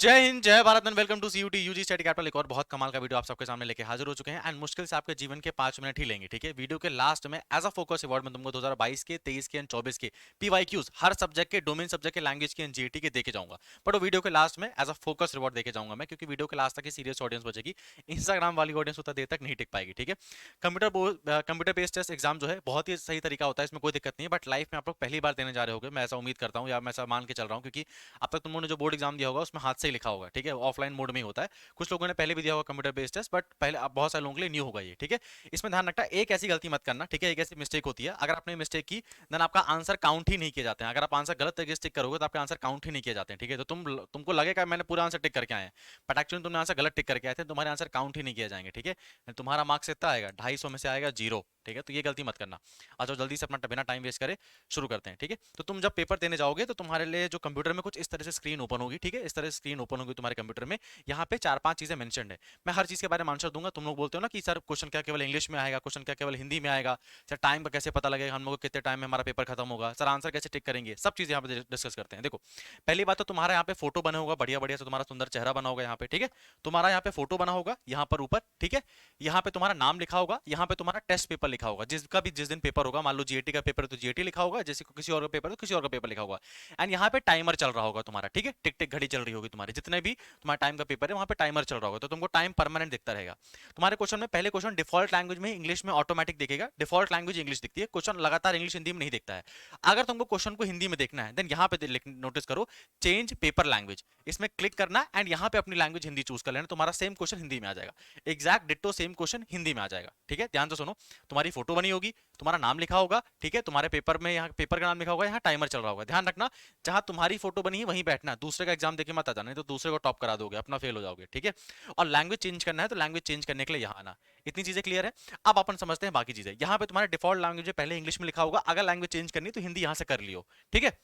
जय हिंद जय Bharat and welcome to CUET UG study capital. एक और बहुत कमाल का वीडियो आप सबके सामने लेके हाजिर हो चुके हैं एंड मुश्किल से आपके जीवन के 5 मिनट ही लेंगे। ठीक है, वीडियो के लास्ट में एज अ फोकस अवार्ड में तुमको 2022 के 23 के एंड 24 के पीवाईक्यूज हर सब्जेक्ट के, डोमेन सब्जेक्ट के, लैंग्वेज के एंड जीटी के देके जाऊंगा। बट वो वीडियो के लास्ट में एज अ फोकस रिवॉर्ड देके जाऊंगा मैं, क्योंकि वीडियो के लास्ट तक ही सीरियस ऑडियंस बचेगी। इंस्टाग्राम वाली ऑडियंस उतना देर तक नहीं टिक पाएगी। ठीक है, कंप्यूटर बेस्ड टेस्ट एग्जाम जो है बहुत ही सही तरीका होता है, इसमें कोई दिक्कत नहीं है। बट लाइफ में आप लोग पहली बार देने जा रहे होगे, मैं ऐसा उम्मीद करता हूँ या मैं ऐसा मान के चल रहा हूँ, क्योंकि अब तक तुम लोगों ने जो बोर्ड एग्जाम दिया होगा उसमें हाथ से ही लिखा होगा। ठीक है, ऑफलाइन मोड में ही होता है। कुछ लोगों ने पहले भी दिया होगा कंप्यूटर बेस्ड टेस्ट, बट पहले अब बहुत सारे लोगों के लिए न्यू होगा ये। ठीक है, इसमें ध्यान रखना, एक ऐसी गलती मत करना। ठीक है, एक ऐसी मिस्टेक होती है, अगर आपने मिस्टेक की देन आपका आंसर काउंट ही नहीं किए जाते हैं। अगर आप आंसर गलत तरीके से टिक करोगे तो आपके आंसर काउंट ही नहीं किए जाते हैं। ठीक है, तो तुमको लगेगा मैंने पूरा आंसर टिक करके आए हैं, बट एक्चुअली तुमने आंसर गलत टिक करके आए थे, तुम्हारे आंसर काउंट ही नहीं किए जाएंगे। ठीक है, तुम्हारा मार्क्स इतना आएगा 250 में से आएगा 0। ठीक है, तो ये गलती मत करना। अच्छा, जल्दी से अपना बिना टाइम वेस्ट करे शुरू करते हैं। ठीक है, तो तुम जब पेपर देने जाओगे तो तुम्हारे लिए जो कंप्यूटर में कुछ इस तरह से स्क्रीन ओपन होगी। ठीक है, इस तरह से स्क्रीन ओपन होगी तुम्हारे कंप्यूटर में। यहाँ पे 4-5 चीजें मेंशन्ड है। मैं हर चीज के बारे में आंसर दूंगा। तुम लोग बोलते हो ना कि सर क्वेश्चन क्या केवल इंग्लिश में आएगा, क्वेश्चन क्या केवल हिंदी में आएगा, सर टाइम का कैसे पता लगेगा, हम लोग को कितने टाइम में हमारा पेपर खत्म होगा, सर आंसर कैसे टिक करेंगे, सब चीजें यहाँ पे डिस्कस करते हैं। देखो, पहली बात तो तुम्हारा यहाँ पे फोटो बना होगा, बढ़िया बढ़िया से तुम्हारा सुंदर चेहरा बना होगा यहाँ पे। ठीक है, तुम्हारा यहाँ पे फोटो बना होगा यहाँ पर ऊपर। ठीक है, यहाँ पे तुम्हारा नाम लिखा होगा, यहाँ पे तुम्हारा टेस्ट पेपर लिखा होगा, जिसका भी जिस दिन पेपर होगा, मान लो जीएटी का पेपर है तो जीएटी लिखा होगा, जैसे किसी और का पेपर है तो किसी और का पेपर लिखा होगा। एंड यहाँ पे टाइमर चल रहा होगा तुम्हारा। ठीक है, टिक टिक घड़ी चल रही होगी तुम्हारी, जितने भी तुम्हारा टाइम का पेपर है वहां पे टाइमर चल रहा होगा, तो तुमको टाइम परमानेंट दिखता रहेगा। तुम्हारे क्वेश्चन में पहले क्वेश्चन डिफॉल्ट लैंग्वेज में इंग्लिश में ऑटोमेटिक दिखेगा, डिफॉल्ट लैंग्वेज इंग्लिश दिखती है, क्वेश्चन लगातार इंग्लिश हिंदी में नहीं दिखता है। अगर तुमको क्वेश्चन को हिंदी में देखना है देन यहाँ पे नोटिस करो चेंज पेपर लैंग्वेज, इसमें क्लिक करना एंड यहाँ पे अपनी लैंग्वेज हिंदी चूज कर लेना, तुम्हारा सेम क्वेश्चन हिंदी में आ जाएगा। Exact ditto same question Hindi में आ जाएगा। ठीक है, ध्यान से सुनो, तुम्हारी फोटो बनी होगी, तुम्हारा नाम लिखा होगा। ठीक है, तुम्हारे पेपर में यहाँ पेपर का नाम लिखा होगा, यहाँ टाइमर चल रहा होगा। ध्यान रखना, जहां तुम्हारी फोटो बनी है वहीं बैठना, दूसरे का एग्जाम देके मत आ जाना, नहीं तो दूसरे को टॉप करा दोगे, अपना फेल हो जाओगे। ठीक है, और लैंग्वेज चेंज करना है तो लैंग्वेज चेंज करने के लिए यहाँ आना। इतनी चीजें क्लियर है। अब अपन समझते हैं बाकी चीजें। यहाँ पे तुम्हारे डिफॉल्ट लैंग्वेज पहले इंग्लिश में लिखा होगा, अगर लैंग्वेज चेंज करनी तो हिंदी यहाँ से कर लियो। ठीक है,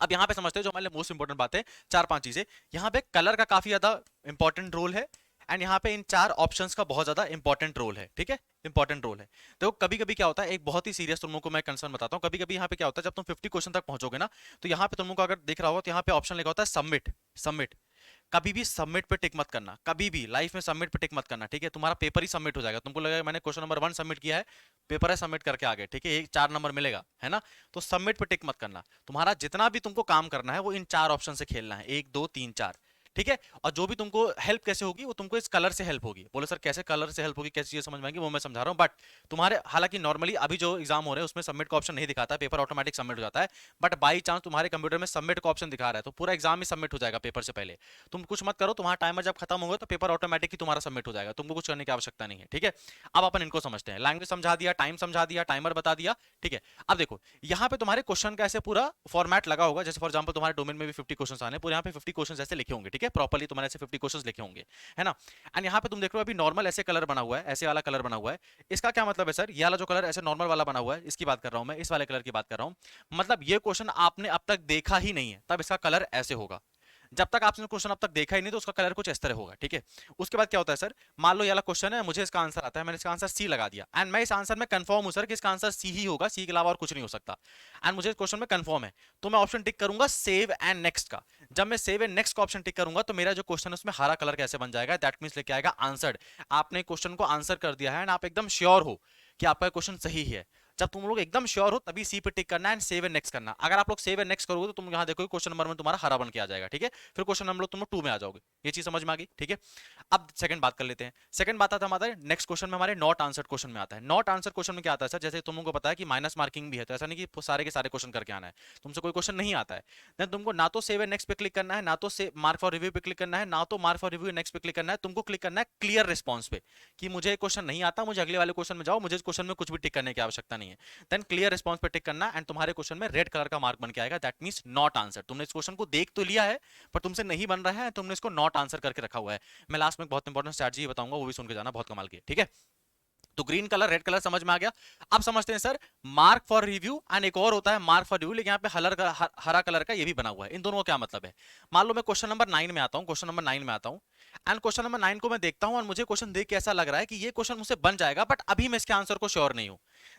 अब यहाँ पे समझते हैं जो हमारे लिए मोस्ट इंपॉर्टेंट बात है, 4-5 चीजें। यहाँ पे कलर का काफी ज्यादा इंपॉर्टेंट रोल है, एंड यहाँ पे इन 4 ऑप्शंस का बहुत ज्यादा इंपॉर्टेंट रोल है। ठीक है, इंपॉर्टेंट रोल है। तो कभी कभी क्या होता है, एक बहुत ही सीरियस तुम लोगों को मैं कंसर्न बताता हूँ, कभी कभी यहाँ पे क्या होता है, जब तुम 50 क्वेश्चन तक पहुंचोगे ना, तो यहाँ पे तुम लोगों को अगर दिख रहा होगा तो यहाँ पे ऑप्शन लिखा होता है सबमिट। सबमिट, कभी भी सबमिट पे टिक मत करना, कभी भी लाइफ में सबमिट पे टिक मत करना। ठीक है, तुम्हारा पेपर ही सबमिट हो जाएगा, तुमको लगेगा मैंने क्वेश्चन नंबर 1 सबमिट किया है, पेपर है सबमिट करके आ गए। ठीक है, एक 4 नंबर मिलेगा, है ना। तो सबमिट पे टिक मत करना, तुम्हारा जितना भी तुमको काम करना है वो इन 4 ऑप्शन से खेलना है, 1 2 3 4। ठीक है, और जो भी तुमको हेल्प कैसे होगी वो तुमको इस कलर से हेल्प होगी। बोले सर कैसे कलर से हेल्प होगी, कैसी चीजें समझ में आएंगी, वो मैं समझा रहा हूँ। बट तुम्हारे हालांकि नॉर्मली अभी जो एग्जाम हो रहे हैं उसमें सबमिट का ऑप्शन नहीं दिखाता, पेपर ऑटोमेटिक सबमिट हो जाता है। बट बाई चांस तुम्हारे कंप्यूटर में सबमिट का ऑप्शन दिखा रहा है तो पूरा एग्जाम ही सबमिट हो जाएगा पेपर से पहले। तुम कुछ मत करो, तुम्हारा टाइमर जब खत्म होगा तो पेपर ऑटोमेटिक ही तुम्हारा सबमिट हो जाएगा, तुमको कुछ करने की आवश्यकता नहीं है। ठीक है, अब अपन इनको समझते हैं। लैंग्वेज समझा दिया, टाइम समझा दिया, टाइमर बता दिया। ठीक है, अब देखो यहाँ पे तुम्हारे क्वेश्चन का ऐसे पूरा फॉर्मेट लगा होगा, जैसे फॉर एग्जांपल तुम्हारे डोमेन में भी 50 क्वेश्चन आने, पूरे यहाँ पे 50 क्वेश्चन ऐसे लिखे होंगे। ठीक है, प्रॉपर्ली तुम्हारे ऐसे 50 क्वेश्चन लिखे होंगे, है ना। एंड यहाँ पे तुम देख रहे हो अभी नॉर्मल ऐसे कलर बना हुआ है, ऐसे वाला कलर बना हुआ है। इसका क्या मतलब है सर, ये वाला जो कलर ऐसे नॉर्मल वाला बना हुआ है इसकी बात कर रहा हूं मैं, इस वाले कलर की बात कर रहा हूं। मतलब ये क्वेश्चन आपने अब तक देखा ही नहीं है, तब इसका कलर ऐसे होगा। जब तक आपने क्वेश्चन अब तक देखा ही नहीं तो उसका कलर कुछ इस तरह होगा। ठीक है, उसके बाद क्या होता है सर, मान लो ये वाला क्वेश्चन है, मुझे इसका आंसर आता है, मैंने इसका आंसर सी लगा दिया, एंड मैं इस आंसर में कंफर्म हूं सर कि इसका आंसर सी ही होगा, सी के अलावा और कुछ नहीं हो सकता, एंड मुझे इस क्वेश्चन में कंफर्म है, तो मैं ऑप्शन टिक करूंगा सेव एंड नेक्स्ट का। जब मैं सेव एंड नेक्स्ट का ऑप्शन टिक करूंगा तो मेरा जो क्वेश्चन है उसमें हरा कलर कैसे बन जाएगा, दैट मींस लेके आएगा आंसर्ड। आपने क्वेश्चन को आंसर कर दिया है एंड आप एकदम श्योर हो कि आपका क्वेश्चन सही है। जब तुम लोग एकदम श्योर हो तभी सी पे टिक करना है एंड सेव एंड नेक्स्ट करना। अगर आप लोग सेव एंड नेक्स्ट करोगे तो तुम यहां देखोगे क्वेश्चन नंबर में तुम्हारा हरा बन के आ जाएगा। ठीक है, फिर क्वेश्चन नंबर तुम 2 में आ जाओगे। ये चीज समझ में आ गई। ठीक है, अब सेकंड बात कर लेते हैं। सेकंड बात आता है हमारे नेक्स्ट क्वेश्चन में, हमारे नॉट आंसर्ड क्वेश्चन में आता है। नॉट आंसर्ड क्वेश्चन में क्या आता है सर, जैसे तुम लोगों को पता है कि माइनस मार्किंग भी है, तो ऐसा नहीं कि सारे के सारे क्वेश्चन करके आना है, तुमसे कोई क्वेश्चन नहीं आता है देन तुमको ना तो सेव एंड नेक्स्ट पे क्लिक करना है, ना तो मार्क फॉर रिव्यू पे क्लिक करना है, ना तो मार्क फॉर रिव्यू नेक्स्ट पे क्लिक करना है। तुमको क्लिक करना है क्लियर रिस्पॉन्स पे, कि मुझे क्वेश्चन नहीं आता, मुझे अगले वाले क्वेश्चन में जाओ, मुझे इस क्वेश्चन में कुछ भी टिक करने की आवश्यकता नहीं है। देन क्लियर रिस्पॉन्स पे टिक करना एंड तुम्हारे क्वेश्चन में रेड कलर का मार्क बन के आएगा, दैट मींस नॉट आंसर। तुमने इस क्वेश्चन को देख तो लिया है पर तुमसे नहीं बन रहा है, तुमने इसको नॉट आंसर करके रखा हुआ है। मैं लास्ट में बहुत इंपॉर्टेंट स्ट्रैटेजी बताऊंगा, वो भी सुन के जाना, बहुत कमाल की। ठीक है, तो ग्रीन कलर रेड कलर समझ में आ गया। अब समझते हैं sir mark for review and एक और होता है मार्क फॉर रिव्यू, लेकिन यहाँ पे हरा कलर का ये भी बना हुआ है। इन दोनों का क्या मतलब है, मान लो मैं क्वेश्चन नंबर 9 में आता हूँ, क्वेश्चन नंबर 9 में आता हूँ एंड क्वेश्चन नंबर 9 को मैं देखता हूँ और मुझे क्वेश्चन देख के ऐसा लग रहा है कि ये क्वेश्चन मुझसे बन जाएगा, बट अभी मैं इसके आंसर को श्योर नहीं हूँ।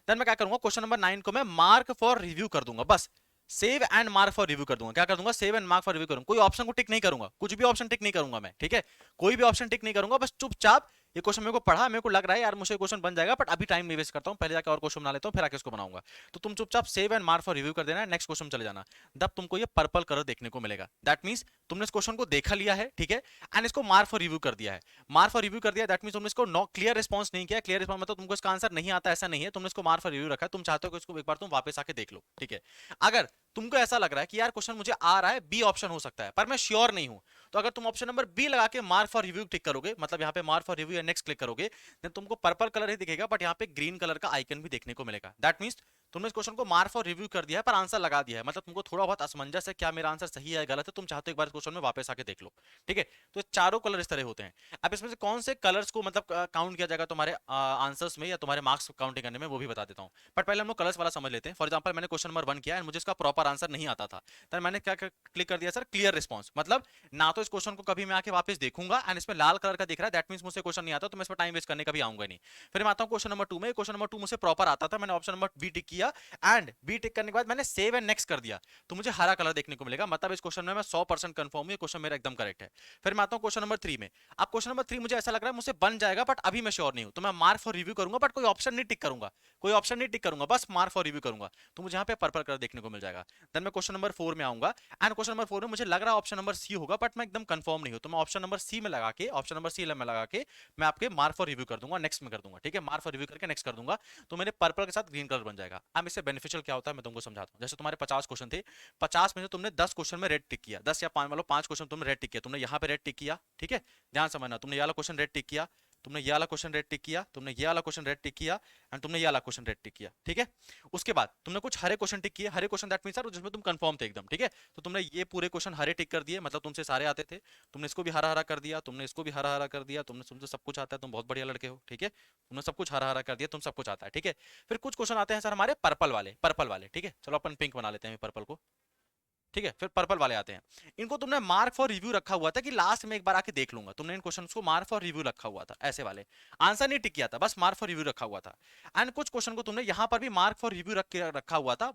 देन मैं क्या करूंगा, क्वेश्चन नंबर 9 को मैं मार्क फॉर रिव्यू कर दूंगा, बस save and mark for review कर दूंगा। क्या कर दूंगा? Save and mark for review करूंगा। कोई ऑप्शन को टिक नहीं करूंगा, कुछ भी ऑप्शन टिक नहीं करूंगा मैं, ठीक है? कोई भी ऑप्शन टिक नहीं करूंगा, बस चुपचाप ये क्वेश्चन मेरे को पढ़ा, मेरे को लग रहा है यार मुझे क्वेश्चन बन जाएगा, बट अभी टाइम नहीं वेस्ट करता हूं, पहले जाकर और क्वेश्चन बना लेता हूं, फिर आके इसको बनाऊंगा। तो तुम चुपचाप save and mark for review कर देना, नेक्स्ट क्वेश्चन चले जाना। तब तुमको ये पर्पल कलर देखने को मिलेगा। दैट मींस तुमने इस क्वेश्चन को देखा लिया है, ठीक है, एंड इसको मार्क फॉर रिव्यू कर दिया है। मार्क फॉर रिव्यू कर दिया, दैट मींस तुमने इसको नो क्लियर रिस्पांस नहीं किया। क्लियर रिस्पांस मतलब तुमको इसका आंसर नहीं आता, ऐसा नहीं है। तुमने इसको मार्क फॉर रिव्यू रखा है, तुम चाहते हो कि इसको एक बार तुम वापस आके देख लो, ठीक है? अगर तुमको ऐसा लग रहा है कि यार क्वेश्चन मुझे आ रहा है, बी ऑप्शन हो सकता है, पर मैं श्योर नहीं हूं, तो अगर तुम ऑप्शन नंबर बी लगा के मार्क फॉर रिव्यू टिक करोगे, मतलब यहाँ पे मार्क फॉर रिव्यू या नेक्स्ट क्लिक करोगे, देन तुमको पर्पल कलर ही दिखेगा, बट यहाँ पे ग्रीन कलर का आइकन भी देखने को मिलेगा। दैट मींस तुमने इस क्वेश्चन को मार्क फॉर रिव्यू कर दिया है, पर आंसर लगा दिया है, मतलब तुमको थोड़ा बहुत असमंजस है, क्या मेरा आंसर सही है गलत है, तुम चाहते हो एक बार इस क्वेश्चन में वापस आके देख लो, ठीक है? तो चारों कलर इस तरह होते हैं। अब इसमें से कौन से कलर्स को मतलब काउंट किया जाएगा तुम्हारे आंसर्स में या तुम्हारे मार्क्स काउंटिंग करने में, वो भी बता देता हूँ। बट पहले हम लोग कलर्स वाला समझ लेते हैं। फॉर एग्जाम्पल मैंने क्वेश्चन नंबर 1 किया है, मुझे इसका प्रॉपर आंसर नहीं आता था, तो मैंने क्या क्लिक कर दिया सर, क्लियर रिस्पॉन्स। मतलब ना तो इस क्वेश्चन को कभी मैं आके वापस देखूंगा, एंड इसमें लाल कलर का दिख रहा है, दैट मींस मुझे क्वेश्चन नहीं आता, तो मैं इस पर टाइम वेस्ट करने कभी आऊंगा नहीं। फिर मैं आता हूँ क्वेश्चन नंबर 2 में। क्वेश्चन नंबर 2 मुझे प्रॉपर आता था, मैंने ऑप्शन नंबर बी टिक किया, एंड बी टिक करने के बाद मैंने सेव एंड नेक्स्ट कर दिया, तो मुझे हरा कलर देखने को मिलेगा, मतलब इस क्वेश्चन में मैं 100% कंफर्म हूं, ये क्वेश्चन मेरा एकदम करेक्ट है। फिर मैं आता हूँ क्वेश्चन नंबर 3 में। अब क्वेश्चन नंबर 3 मुझे ऐसा लग रहा है मुझसे बन जाएगा, बट अभी मैं श्योर नहीं हूं, तो मैं मार्क फॉर रिव्यू करूंगा, बट कोई ऑप्शन नहीं टिक करूंगा, कोई ऑप्शन नहीं टिक करूंगा, बस मार्क फॉर रिव्यू करूंगा, तो मुझे यहाँ पे पर्पल कलर देखने को मिल जाएगा। देन मैं क्वेश्चन नंबर 4 में आऊंगा, एंड क्वेश्चन नंबर 4 में मुझे लग रहा है ऑप्शन नंबर सी होगा, बट मैं एकदम कंफर्म नहीं हूं, तो मैं ऑप्शन नंबर सी में लगा के, ऑप्शन नंबर सी में लगा के मैं आपके मार्क फॉर रिव्यू कर दूंगा, नेक्स्ट में कर दूंगा, ठीक है? मार्क फॉर रिव्यू करके नेक्स्ट कर दूंगा, तो मेरे पर्पल के साथ ग्रीन कलर बन जाएगा। अब इससे बेनिफिशियल क्या होता है मैं तुमको समझाता हूं। जैसे तुम्हारे 50 क्वेश्चन थे, 50 में से तुमने 10 क्वेश्चन में रेड टिक किया, 10 या 5 मतलब 5 क्वेश्चन तुमने रेड टिक किया, तुमने यहाँ पे रेड टिक किया, ठीक है? ध्यान समझना, तुमने ये वाला क्वेश्चन रेड टिक किया, तुमने ये वाला क्वेश्चन रेड टिक किया, तुमने ये वाला क्वेश्चन रेड टिक किया, एंड तुमने ये वाला क्वेश्चन रेड टिक किया, ठीक है? उसके बाद तुमने कुछ हरे क्वेश्चन टिक किए, हरे क्वेश्चन दैट मींस सर जिसमें तुम कंफर्म थे एकदम, ठीक है? तो तुमने ये पूरे क्वेश्चन हरे टिक कर दिए, मतलब तुमसे सारे आते थे, तुमने इसको भी हरा हरा कर दिया, तुमने इसको भी हरा हरा कर दिया, तुमसे सब कुछ आता है, तुम बहुत बढ़िया लड़के हो, ठीक है? तुमने सब कुछ हरा हरा कर दिया, तुम सब कुछ आता है, ठीक है? फिर कुछ क्वेश्चन आते हैं सर हमारे पर्पल वाले, पर्पल वाले, ठीक है? चलो अपन पिंक बना लेते हैं पर्पल को, ठीक है? फिर पर्पल वाले आते हैं, इनको तुमने मार्क फॉर रिव्यू रखा हुआ था कि लास्ट में एक बार आके देख लूंगा, तुमने इन क्वेश्चंस को मार्क फॉर रिव्यू रखा हुआ था, ऐसे वाले आंसर नहीं टिक किया था, बस मार्क फॉर रिव्यू रखा हुआ था। एंड कुछ क्वेश्चन को तुमने यहां पर भी मार्क फॉर रिव्यू रखा हुआ था,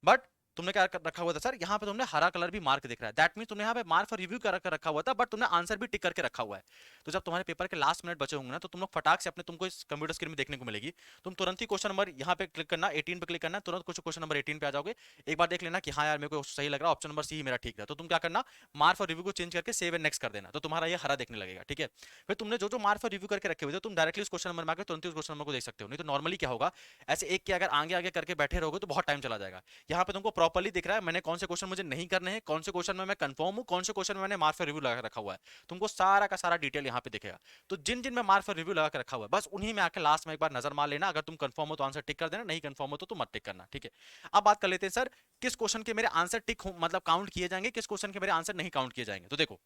बट तुमने क्या रखा हुआ था सर, यहाँ पे तुमने हरा कलर भी मार्क दिख रहा है, दैट मीन तुमने यहाँ पे मार्क फॉर रिव्यू कर रखा हुआ था, बट तुमने आंसर भी टिक करके रखा हुआ है। तो जब तुम्हारे पेपर के लास्ट मिनट बचे होंगे ना, तो तुम लोग फटाक से अपने, तुमको इस कंप्यूटर स्क्रीन में देखने को मिलेगी, तुम तुरंत ही क्वेश्चन नंबर यहाँ पे क्लिक करना, 18 पे क्लिक करना, तुरंत कुछ क्वेश्चन नंबर 18 पे आ जाओगे, एक बार देख लेना कि हाँ यार मेरे को सही लग रहा है, ऑप्शन नंबर सी ही मेरा ठीक है, तो तुम क्या करना, मार्क फॉर रिव्यू को चेंज करके सेव एंड नेक्स्ट कर देना, तो तुम्हारा ये हरा देखने लगेगा, ठीक है? फिर तुमने जो जो मार्क फॉर रिव्यू करके रखे हुए थे, तुम डायरेक्टली उस क्वेश्चन नंबर में आकर तुरंत उस क्वेश्चन नंबर को देख सकते हो। नहीं तो नॉर्मली क्या होगा, ऐसे एक के अगर आगे आगे करके बैठे रहोगे तो बहुत टाइम चला जाएगा। यहाँ पे तुमको प्रॉपर्ली दिख रहा है मैंने कौन से क्वेश्चन मुझे नहीं करने हैं, कौन से क्वेश्चन में मैं कंफर्म हूं, कौन से क्वेश्चन में मैंने मार्क फॉर रिव्यू लगा रखा हुआ है, तुमको सारा का सारा डिटेल यहाँ पे दिखेगा। तो जिन जिन में मार्क फॉर रिव्यू लगा के रखा हुआ है, बस उन्हीं में आके लास्ट में एक बार नजर मार लेना, अगर तुम कंफर्म हो तो आंसर टिक कर देना, नहीं कंफर्म हो तो तुम मत टिक करना, ठीक है? अब बात कर लेते हैं सर किस क्वेश्चन के मेरे आंसर टिक मतलब काउंट किए जाएंगे, किस क्वेश्चन के मेरे आंसर नहीं काउंट किए जाएंगे। तो देखो,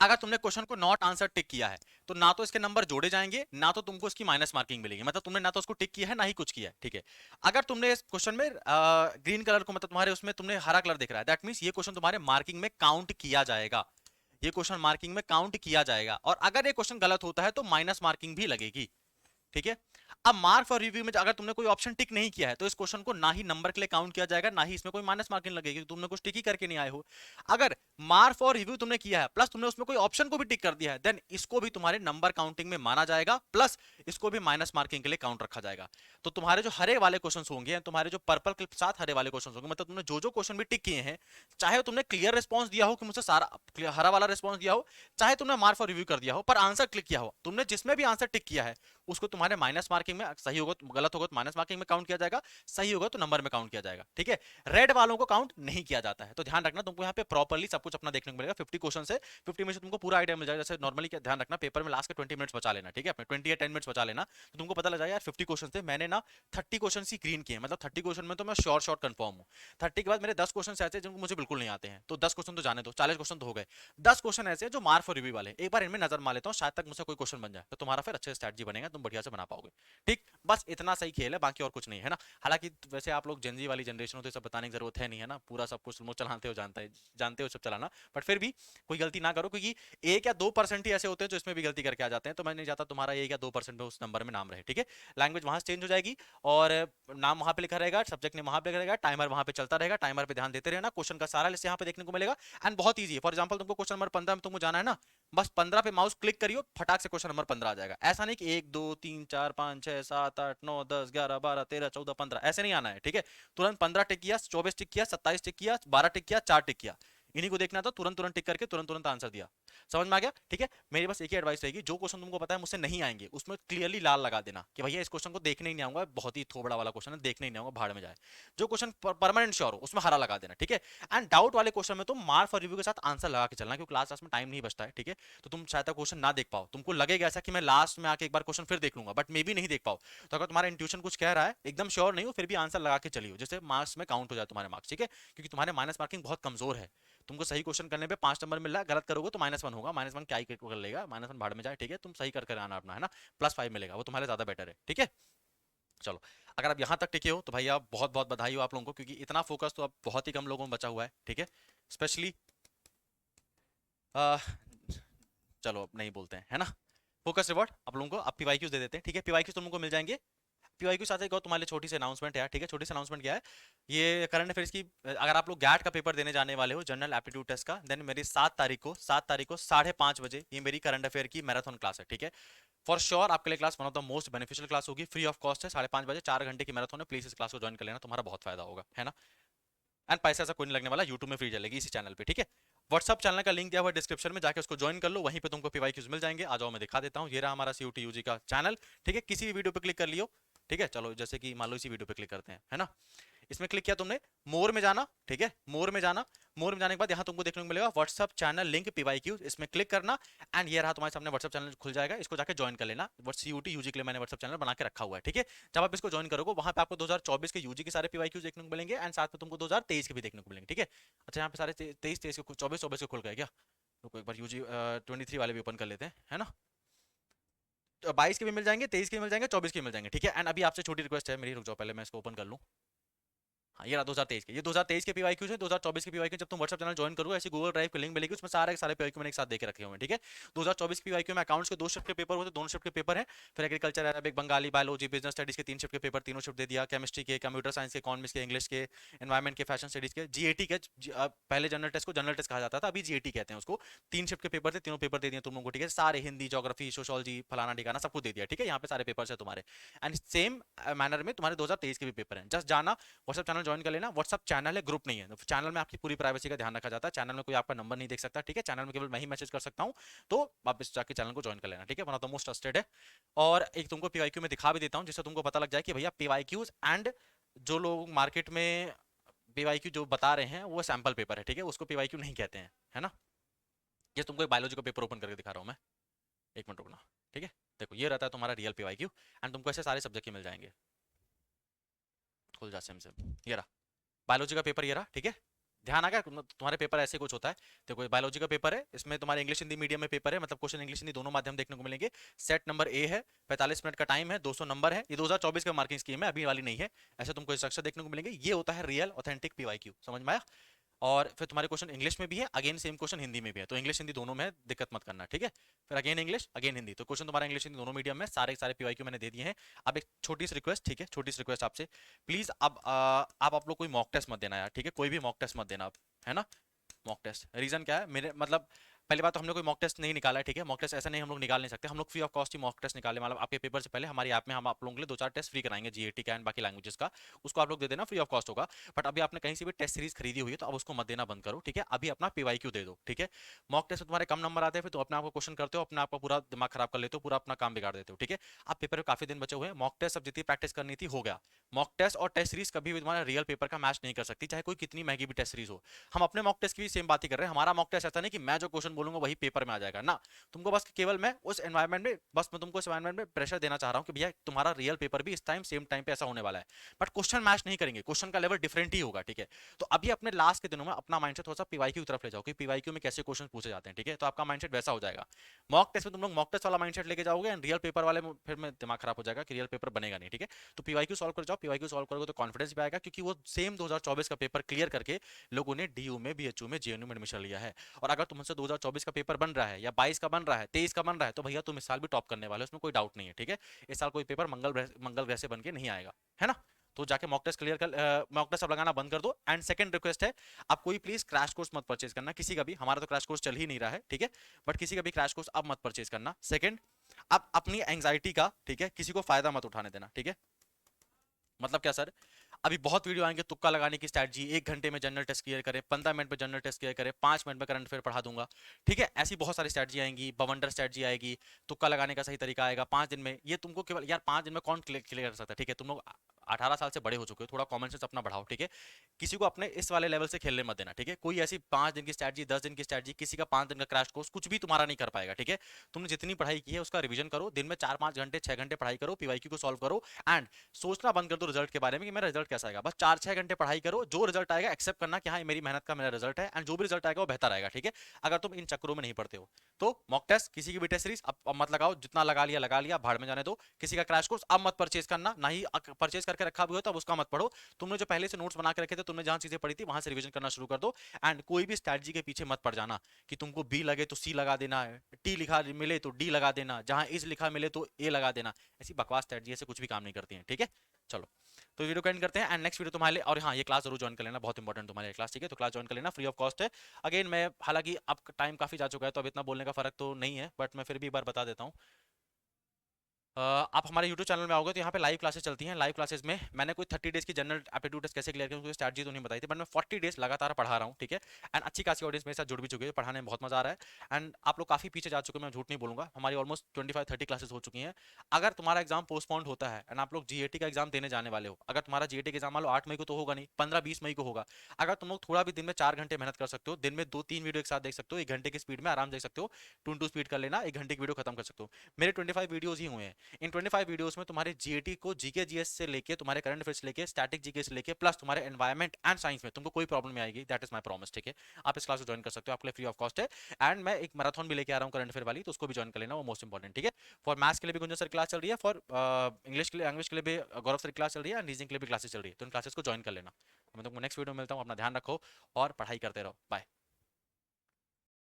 अगर तुमने क्वेश्चन को नॉट आंसर टिक किया है, तो ना तो इसके नंबर जोड़े जाएंगे, ना तो तुमको इसकी माइनस मार्किंग मिलेगी, मतलब तुमने ना तो उसको टिक किया है ना ही कुछ किया है, ठीक है? अगर तुमने इस क्वेश्चन में ग्रीन कलर को, मतलब तुम्हारे उसमें तुमने हरा कलर दिख रहा है, दैट मींस ये क्वेश्चन तुम्हारे मार्किंग में काउंट किया जाएगा, ये क्वेश्चन मार्किंग में काउंट किया जाएगा, और अगर ये क्वेश्चन गलत होता है तो माइनस मार्किंग भी लगेगी, ठीक है? अब मार्क फॉर रिव्यू में अगर तुमने कोई ऑप्शन टिक नहीं किया है, तो इस क्वेश्चन को ना ही नंबर के लिए काउंट किया जाएगा, ना ही इसमें कोई माइनस मार्किंग लगेगी, तुमने कुछ टिक ही करके नहीं आए हो। अगर मार्क फॉर रिव्यू तुमने किया है प्लस तुमने उसमें कोई ऑप्शन को भी टिक कर दिया है, देन इसको भी तुम्हारे नंबर काउंटिंग में माना जाएगा, प्लस इसको भी माइनस मार्किंग के लिए काउंट रखा जाएगा। तो तुम्हारे जो हरे वाले क्वेश्चन होंगे, तुम्हारे जो पर्पल के साथ हरे वाले क्वेश्चन होंगे, मतलब तुमने जो जो क्वेश्चन भी टिक किए हैं, चाहे तुमने क्लियर रिस्पॉन्स दिया हो कि मुझसे सारा हरा वाला रिस्पॉन्स दिया हो, चाहे तुमने मार्क फॉर रिव्यू कर दिया हो पर आंसर क्लिक किया हो, तुमने जिसमें भी आंसर टिक किया है उसको तुम्हारे माइनस मार्किंग में, सही होगा तो गलत होगा तो माइनस मार्किंग में काउंट किया जाएगा, सही होगा तो नंबर में काउंट किया जाएगा, ठीक है? रेड वालों को काउंट नहीं किया जाता है, तो ध्यान रखना, तुमको यहाँ पे प्रॉपर्ली सब कुछ अपना देखने को मिलेगा। 50 क्वेश्चन से 50 में से तुमको पूरा आइडिया मिल जाएगा। जैसे नॉर्मली क्या ध्यान रखना, पेपर में लास्ट के 20 मिनट्स बचा लेना, ठीक है? अपने 20 या 10 मिनट्स बचा लेना, तो तुमको पता लग जाएगा यार 50 क्वेश्चन थे, मैंने ना 30 क्वेश्चन ही ग्रीन किए, मतलब 30 क्वेश्चन में तो मैं श्योर कंफर्म हूँ। 30 के बाद मेरे 10 क्वेश्चन ऐसे जिनको मुझे बिल्कुल नहीं आते हैं, तो 10 क्वेश्चन तो जाने दो, 40 क्वेश्चन तो हो गए, 10 क्वेश्चन ऐसे जो मार्क फॉर रिव्यू वाले, एक बार इनमें नजर मार लेता हूँ, शायद तक मुझसे कोई क्वेश्चन बन जाए, तो तुम्हारा फिर अच्छे स्ट्रेटजी बनेगा, तुम बढ़िया से बना पाओगे, ठीक, बस इतना सही खेल है, बाकी और कुछ नहीं है ना। हालांकि वैसे आप लोग जेनजी वाली जनरेशन हो तो ये सब बताने की जरूरत है नहीं है ना, पूरा सब कुछ तुम लोग चलाते हो, जानते हो सब चलाना, बट फिर भी कोई गलती ना करो, क्योंकि 1 या 2% ही ऐसे होते हैं जो इसमें भी गलती करके आ जाते हैं, तो मैं नहीं चाहता तुम्हारा 1 या 2% में उस नंबर में नाम रहे, ठीक है। लैंग्वेज वहां से चेंज हो जाएगी और नाम वहां पे लिखा रहेगा, सब्जेक्ट ने वहां पे लिखा रहेगा, टाइमर वहां पे चलता रहेगा, टाइमर पे ध्यान देते रहना, क्वेश्चन का सारा लिस्ट यहाँ पे देखने को मिलेगा। एंड बहुत ईजी है, फॉर एग्जाम्पल तुमको क्वेश्चन नंबर 15 में तुमको जाना है ना, बस 15 पे माउस क्लिक करियो, फटाक से क्वेश्चन नंबर 15 आ जाएगा। ऐसा नहीं कि 1 2 3 4 5 6 7 8 9 10 11 12 13 14 15, ऐसे नहीं आना है, ठीक है। तुरंत 15 टिक किया, 24 टिक किया, 27 टिक किया, 12 टिक किया, 4 टिक किया, इन्हीं को देखना था, तुरंत तुरंत टिक करके तुरंत तुरंत आंसर दिया। समझ में आ गया, ठीक है। मेरी बस एक ही एडवाइस रहेगी, जो क्वेश्चन तुमको पता है मुझसे नहीं आएंगे उसमें क्लियरली लाल लगा देना कि भैया इस क्वेश्चन को देखने ही नहीं आऊंगा, बहुत ही थोबड़ा वाला क्वेश्चन है, देखने ही नहीं आऊंगा, भाड़ में जाए। जो क्वेश्चन परमानेंट श्योर हो उसमें हरा लगा देना, ठीक है। एंड डाउट वाले क्वेश्चन में तो मार्क फॉर रिव्यू के साथ आंसर लगा के चलना, क्योंकि क्लास क्लास में टाइम नहीं बचता है, ठीक है। तो तुम शायद क्वेश्चन ना देख पाओ, तुमको लगेगा ऐसा कि मैं लास्ट में आके एक बार क्वेश्चन फिर देख लूंगा, बट मे भी नहीं देख पाओ। तो अगर तुम्हारा इंट्यूशन कुछ कह रहा है, एकदम श्योर नहीं हो, फिर भी आंसर लगा के चलियो, जैसे मार्क्स में काउंट हो जाए तुम्हारे मार्क्स, ठीक है। क्योंकि तुम्हारे माइनस मार्किंग बहुत कमजोर है, तुमको सही क्वेश्चन करने पे 5 नंबर मिल रहा है, गलत करोगे तो -1 होगा, -1 क्या ही कर लेगा, -1 भाड़ में जाए, ठीक है। तुम सही कर आना अपना, है ना। +5 मिलेगा, वो तुम्हारे ज्यादा बेटर है, ठीक है। चलो, अगर आप यहाँ तक टिके हो तो भाई आप बहुत बहुत बधाई हो आप लोगों को, क्योंकि इतना फोकस तो अब बहुत ही कम लोगों में बचा हुआ है, ठीक है। स्पेशली चलो अब नहीं बोलते हैं, है ना। फोकस रिवॉर्ड आप लोगों को अब पीवाईक्यूज दे देते हैं, ठीक है। पीवाईक्यूज तुम लोगों को मिल जाएंगे। पीवाईक्यू साथ एक और तुम्हारे लिए छोटी सी अनाउंसमेंट है, ठीक है। छोटी सी अनाउंसमेंट क्या है, ये करंट अफेयर्स की, अगर आप लोग गैट का पेपर देने जाने वाले हो, जनरल एप्टीट्यूड टेस्ट का, देन मेरी 7 तारीख को 5:30 बजे ये मेरी करंट अफेयर की मैराथन क्लास है, ठीक है। फॉर श्योर आपके लिए class one of the most beneficial class होगी, फ्री ऑफ कॉस्ट है, 5:30 बजे, 4 घंटे की मैराथन है, प्लीज इस क्लास को ज्वाइन कर लेना, तुम्हारा बहुत फायदा होगा, है ना। एंड पैसा ऐसा कोई नहीं लगने वाला, यूट्यूब में फ्री चलेगी इसी चैनल पे, ठीक है। व्हाट्सअप चैनल का लिंक दिया हुआ है डिस्क्रिप्शन में, जाके उसको ज्वाइन कर लो, वहीं पे तुमको पीवाईक्यूज मिल जाएंगे। आ जाओ मैं दिखा देता हूँ, ये रहा हमारा सीयूटी यूजी का चैनल, ठीक है। किसी भी वीडियो पे क्लिक कर लियो, ठीक है। चलो जैसे कि मान लो इसी वीडियो पे क्लिक करते हैं, है ना। इसमें क्लिक किया तुमने, मोर में जाना, ठीक है। मोर में जाना, मोर में जाने के बाद यहाँ तुमको देखने को मिलेगा व्हाट्सअप चैनल लिंक पीवाईक्यू, इसमें क्लिक करना। एंड ये रहा तुम्हारे सामने व्हाट्सअप चैनल खुल जाएगा, इसको जाके ज्वाइन कर लेना। सीयूटी यूजी के लिए मैंने व्हाट्सअप चैनल बना के रखा हुआ है, ठीक है। जब आप इसको ज्वाइन करोगे वहां पे आपको 2024 के यूजी के सारे पीवाईक्यूज देखने को मिलेंगे, एंड साथ में तुमको 2023 के भी देखने को मिलेंगे, ठीक है। अच्छा यहाँ पे सारे 23 के 24 के खुल गए क्या, रुको एक बार यूजी 23 वाले भी ओपन कर लेते हैं, है ना। 22 के भी मिल जाएंगे, 23 के भी मिल जाएंगे, 24 के भी मिल जाएंगे, ठीक है। एंड अभी आपसे छोटी रिक्वेस्ट है मेरी, रुक जाओ पहले मैं इसको ओपन कर लूँ। हाँ, ये रहा 2023 के, ये 2023 के पीवाईक्यूज है। 2024 के पीवाईक्यू जब तुम व्हाट्सएप चैनल ज्वाइन करोगे, ऐसी गूगल ड्राइव की लिंक मिलेगी, उसमें सारे के सारे पीवाईक्यू मैंने एक साथ देके रखे हुए हैं, ठीक है। 2024 के पीवाईक्यू में अकाउंट्स के 2 शिफ्ट के पेपर होते हैं, दोनों शिफ्ट के पेपर हैं। फिर agriculture, Arabic, Bengali, biology, business studies के 3 शिफ्ट के पेपर, तीनों शिफ्ट दे दिया। केमिस्ट्री के, कंप्यूटर साइंस के, इकोनॉमिक्स के, इंग्लिश के, एनवायरमेंट के, फैशन स्टडीज के, जीएटी के, पहले जनरल टेस्ट को जनरल टेस्ट कहा जाता था, अभी जीएटी कहते हैं उसको। 3 शिफ्ट के पेपर थे, तीनों पेपर दे दिए तुम लोगों को, ठीक है। सारे हिंदी, ज्योग्राफी, सोशोलॉजी, फलाना ठिकाना सब कुछ दे दिया, ठीक है। यहाँ पे सारे पेपर है तुम्हारे। एंड सेम मैनर में तुम्हारे 2023 के भी पेपर हैं। जस्ट जाना, व्हाट्सएप चैनल ज्वाइन कर लेना। व्हाट्सएप चैनल है, ग्रुप नहीं है। तो चैनल में आपकी पूरी प्राइवेसी का ध्यान रखा जाता है, चैनल में कोई आपका नंबर नहीं देख सकता, ठीक है। चैनल में केवल मैं ही मैसेज कर सकता हूँ, तो आप इस जाके चैनल को ज्वाइन कर लेना, ठीक है। One of the most trusted है। और एक तुमको पीवाईक्यू में दिखा भी देता हूँ, जिससे तुमको पता लग जाए कि भैया पीवाईक्यूज एंड जो लोग मार्केट में पीवाईक्यू जो बता रहे हैं वो सैंपल पेपर है, ठीक है, उसको पीवाईक्यू नहीं कहते हैं, है ना। ये तुमको एक बायोलॉजी का पेपर ओपन करके दिखा रहा हूँ मैं, एक मिनट रुकना, ठीक है। देखो ये रहता है तुम्हारा रियल पीवाईक्यू, एंड तुमको ऐसे सारे सब्जेक्ट मिल जाएंगे। खुल जा सेम सेम, ये रहा बायोलॉजी का पेपर, ये रहा, ठीक है। ध्यान आ गया तुम्हारे पेपर ऐसे कुछ होता है। देखो बायोलॉजी का पेपर है, इसमें तुम्हारे इंग्लिश हिंदी मीडियम में पेपर है, मतलब क्वेश्चन इंग्लिश हिंदी दोनों माध्यम देखने को मिलेंगे। सेट नंबर ए है, 45 मिनट का टाइम है, 200 नंबर है। ये 2024 का मार्किंग स्कीम है, अभी वाली नहीं है। ऐसे तुमको स्ट्रक्चर देखने को मिलेंगे, ये होता है रियल ऑथेंटिक पीवाईक्यू, समझ में आया। और फिर तुम्हारे क्वेश्चन इंग्लिश में भी है, अगेन सेम क्वेश्चन हिंदी में भी है, तो इंग्लिश हिंदी दोनों में है, दिक्कत मत करना, ठीक है। फिर अगेन इंग्लिश अगेन हिंदी, तो क्वेश्चन तुम्हारा इंग्लिश हिंदी दोनों मीडियम में, सारे सारे पीवाईक्यू मैंने दे दिए हैं। अब एक छोटी सी रिक्वेस्ट, ठीक है, छोटी सी रिक्वेस्ट आपसे, प्लीज अब आप लोग कोई मॉक टेस्ट मत देना यार, ठीक है। कोई भी मॉक टेस्ट मत देना आप, है ना। मॉक टेस्ट रीजन क्या है, मेरे मतलब पहली बात तो हमने कोई मॉक टेस्ट नहीं निकाला है, ठीक है। मॉक टेस्ट ऐसा नहीं हम लोग निकाल नहीं सकते, हम लोग फ्री ऑफ कॉस्ट ही मॉक टेस्ट निकाले, मतलब आपके पेपर से पहले हमारी ऐप में हम आप लोगों के लिए 2-4 टेस्ट फ्री कराएंगे, जीएटी का एंड बाकी लैंग्वेजेस का, उसको आप लोग दे देना, फ्री ऑफ कॉस्ट होगा। बट अभी आपने कहीं से भी टेस्ट सीरीज खरीदी हुई है तो अब उसको मत देना बंद करो, ठीक है। अभी अपना पीवाईक्यू दे दो, ठीक है। मॉक टेस्ट में तुम्हारे कम नंबर आते हैं, फिर तो अपने आपको क्वेश्चन करते हो, अपने आपका पूरा दिमाग खराब कर लेते हो, पूरा अपना काम बिगाड़ देते हो, ठीक है। अब पेपर में काफी दिन बचे हुए हैं, मॉक टेस्ट अब जितनी प्रैक्टिस करनी थी हो गया। मॉक टेस्ट और टेस्ट सीरीज कभी भी तुम्हारा रियल पेपर का मैच नहीं कर सकती, चाहे कोई कितनी महंगी भी टेस्ट सीरीज हो। हम अपने मॉक टेस्ट की भी सेम बात ही कर रहे हैं, हमारा मॉक टेस्ट ऐसा नहीं कि मैं जो क्वेश्चन बोलूंगा वही पेपर में आ जाएगा ना। तुमको बस केवल मैं उस एनवायरमेंट में, बस मैं तुमको उस एनवायरमेंट में प्रेशर देना चाह रहा हूँ कि भैया तुम्हारा रियल पेपर भी इस टाइम सेम टाइम पे ऐसा होने वाला है, बट क्वेश्चन मैच नहीं करेंगे, क्वेश्चन का लेवल डिफरेंट ही होगा, ठीक है। तो अभी अपने लास्ट के दिनों में अपना माइंडसेट थोड़ा सा पीवाईक्यू की तरफ ले जाओ कि पीवाईक्यू में कैसे क्वेश्चन पूछे जाते हैं, ठीक है। तो आपका माइंडसेट वैसा हो जाएगा। मॉक टेस्ट में तुम लोग मॉक टेस्ट वाला माइंडसेट लेके जाओगे एंड रियल पेपर वाले में फिर में दिमाग खराब हो जाएगा कि रियल पेपर बनेगा नहीं, ठीक है। तो पीवाईक्यू सॉल्व कर जाओ, पीवाईक्यू सॉल्व करोगे तो कॉन्फिडेंस भी आएगा, क्योंकि वो सेम 2024 का पेपर क्लियर करके लोगों ने डीयू में, बीएचयू में, जेएनयू में एडमिशन लिया है। और अगर तुमसे 2024 का पेपर बन रहा है या 22 का बन रहा है, 23 का बन रहा है, तो भैया तुम इस साल भी टॉप करने वाले हो, उसमें कोई डाउट नहीं है, ठीक है। इस साल कोई पेपर मंगल ग्रह से बन के नहीं आएगा, है ना। तो जाके मॉक टेस्ट क्लियर कर, मॉक टेस्ट अब लगाना बंद कर दो। एंड सेकंड रिक्वेस्ट है, आप कोई प्लीज क्रैश कोर्स मत परचेज करना किसी का भी, हमारा तो क्रैश कोर्स चल ही नहीं रहा है, ठीक है। बट किसी का भी क्रैश कोर्स अब मत परचेज करना। सेकंड, आप अपनी एंग्जाइटी का, ठीक है, किसी को फायदा मत उठाने देना, ठीक है। मतलब क्या सर, अभी बहुत वीडियो आएंगे तुक्का लगाने की स्ट्रैटेजी, 1 घंटे में जनरल टेस्ट क्लियर करें, 15 मिनट में जनरल टेस्ट क्लियर करें, 5 मिनट में करंट अफेयर पढ़ा दूंगा, ठीक है। ऐसी बहुत सारी स्ट्रैटेजी आएंगी, बवंडर स्ट्रैटेजी आएगी, तुक्का लगाने का सही तरीका आएगा 5 दिन में। ये तुमको केवल यार 5 दिन में कौन क्लियर कर सकता है, ठीक है। तुम लोग 18 साल से बड़े हो चुके हो, थोड़ा कॉमन सेंस अपना बढ़ाओ, ठीक है। किसी को अपने इस वाले लेवल से खेलने मत देना, ठीक है। कोई ऐसी 5 दिन की स्ट्रैटेजी, 10 दिन की स्ट्रैटेजी, किसी का 5 दिन का क्रैश कोर्स कुछ भी तुम्हारा नहीं कर पाएगा, ठीक है। तुमने जितनी पढ़ाई की है उसका रिवीजन करो, दिन में 4-5 घंटे 6 घंटे पढ़ाई करो, पीवाईक्यू को सॉल्व करो एंड सोचना बंद कर दो रिजल्ट के बारे में कि मेरा रिजल्ट कैसा आएगा। बस 4-6 घंटे पढ़ाई करो, जो रिजल्ट आएगा एक्सेप्ट करना कि हाँ मेरी मेहनत का मेरा रिजल्ट है, एंड जो भी रिजल्ट आएगा वो बेहतर आएगा, ठीक है। अगर तुम इन चक्करों में नहीं पढ़ते हो तो मॉक टेस्ट, किसी की भी टेस्ट सीरीज अब मत लगाओ, जितना लगा लिया भाड़ में जाने दो। किसी का क्रैश कोर्स अब मत परचेज करना, ना ही परचेज करके रखा भी हो तो अब उसका मत पढ़ो। तुमने जो पहले से नोट्स बना के रखे थे, तुमने जहां चीजें पढ़ी थी वहां से रिवीजन करना शुरू कर दो। एंड कोई भी स्ट्रैटेजी के पीछे मत पड़ जाना कि तुमको बी लगे तो सी लगा देना, टी लिखा मिले तो डी लगा देना, जहां इज लिखा मिले तो ए लगा देना। ऐसी बकवास स्ट्रैटेजी से कुछ भी काम नहीं करती है, ठीक है। चलो, तो वीडियो को एंड करते हैं एंड नेक्स्ट वीडियो तुम्हारे लिए, और हाँ ये क्लास जरूर ज्वाइन कर लेना, बहुत इंपॉर्टेंट तुम्हारे लिए क्लास, ठीक है। तो क्लास ज्वाइन कर लेना, फ्री ऑफ कॉस्ट है। अगेन मैं, हालांकि अब टाइम काफी जा चुका है तो अब इतना बोलने का फर्क तो नहीं है, बट मैं फिर भी एक बार बता देता हूँ। आप हमारे YouTube चैनल में आओगे तो यहाँ पे लाइव क्लासेस चलती हैं। लाइव क्लासेस में मैंने कोई 30 डेज की जनरल एप्टीट्यूड टेस्ट कैसे क्लियर करें स्ट्रैटेजी तो नहीं बताई थी, बट मैं 40 डेज लगातार पढ़ा रहा हूँ, ठीक है। एंड अच्छी खासी ऑडियंस मेरे साथ जुड़ भी चुकी है, पढ़ाने में बहुत मजा आ रहा है। एंड आप लोग काफी पीछे जा चुके हैं, मैं झूठ नहीं बोलूंगा, हमारी ऑलमोस्ट 25-30 क्लासेस हो चुकी हैं। अगर तुम्हारा एग्जाम पोस्टपोन होता है एंड आप लोग जीएटी का एग्जाम देने जाने वाले हो, अगर तुम्हारा जीएटी का एग्जाम मान लो 8 मई को तो होगा नहीं, 15-20 मई को होगा। अगर तुम लोग थोड़ा भी दिन में 4 घंटे मेहनत कर सकते हो, दिन में 2-3 वीडियो एक साथ देख सकते हो, 1 घंटे की स्पीड में आराम देख सकते हो, 2 स्पीड कर लेना, 1 घंटे की वीडियो खत्म कर सकते हो। मेरे 25 वीडियोज ही हुए हैं। इन 25 वीडियोस में तुम्हारे जीएटी को जीके जीएस से लेके, तुम्हारे करंट अफेयर्स लेके, स्टैटिक जीके से लेके, प्लस तुम्हारे एनवायरमेंट एंड साइंस में तुमको कोई प्रॉब्लम नहीं आएगी, दैट इज माय प्रॉमिस, ठीक है। आप इस क्लास को ज्वाइन कर सकते हो, आपके लिए फ्री ऑफ कॉस्ट है। एंड मैं एक मैराथन भी लेके आ रहा हूँ करंट अफेयर वाली, तो उसको भी ज्वाइन कर लेना, वो मोस्ट इंपॉर्टेंट, ठीक है। फॉर मैथ्स के लिए भी गुंजन सर क्लास चल रही है, फॉर इंग्लिश के लिए भी गौरव सर क्लास चल रही है, एंड रीजनिंग के लिए भी क्लासेस चल रही है, तो इन क्लासेस को ज्वाइन कर लेना। मैं तुमको नेक्स्ट वीडियो में मिलता हूँ, अपना ध्यान रखो और पढ़ाई करते रहो, बाय।